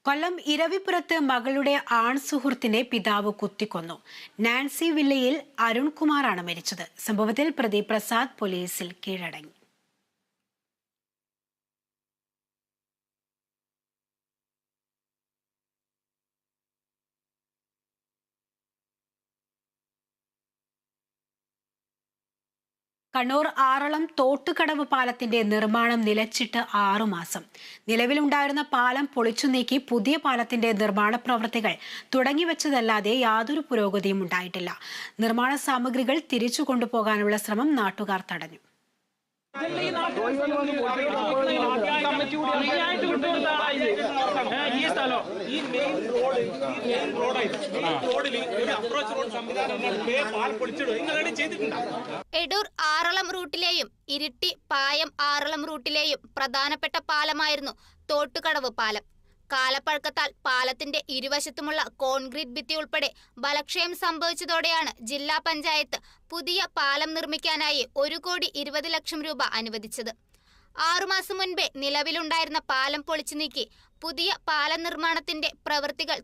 കൊല്ലം ഇരവിപുരത്ത് മകളുടെ ആൺസുഹൃത്തിനെ പിതാവ് കുത്തിക്കൊന്നു. നാൻസി വില്ലയിൽ അരുൺകുമാറാണ് മരിച്ചത്. സംഭവത്തിൽ പ്രതി പ്രസാദ് പോലീസിൽ കീഴടങ്ങി. കണ്ണൂർ ആറളം തോട്ടുകടവ് പാലത്തിന്റെ നിർമ്മാണം നിലച്ചിട്ട് 6 മാസം. നിലവിലുണ്ടായിരുന്ന പാലം പൊളിച്ചു നീക്കി പുതിയ പാലത്തിന്റെ നിർമ്മാണ പ്രവൃത്തികൾ തുടങ്ങിവെച്ചതല്ലാതെ യാതൊരു പുരോഗതിയും ഉണ്ടായിട്ടില്ല. നിർമ്മാണ സാമഗ്രികൾ തിരിച്ചു കൊണ്ടുപോകാനുള്ള ശ്രമം നാട്ടുകാർ തടഞ്ഞു. എടൂർ ആറളം റൂട്ടിലെയും ഇരിട്ടി പായം ആറളം റൂട്ടിലെയും പ്രധാനപ്പെട്ട പാലമായിരുന്നു തോട്ടുകടവ് പാലം. കാലപ്പഴക്കത്താൽ പാലത്തിന്റെ ഇരുവശത്തുമുള്ള കോൺക്രീറ്റ് ഭിത്തി ഉൾപ്പെടെ ബലക്ഷയം സംഭവിച്ചതോടെയാണ് ജില്ലാ പഞ്ചായത്ത് പുതിയ പാലം നിർമ്മിക്കാനായി 1,20,00,000 രൂപ അനുവദിച്ചത്. 6 മാസം മുൻപേ നിലവിലുണ്ടായിരുന്ന പാലം പൊളിച്ചു നീക്കി പുതിയ പാലം നിർമ്മാണത്തിന്റെ പ്രവൃത്തികൾ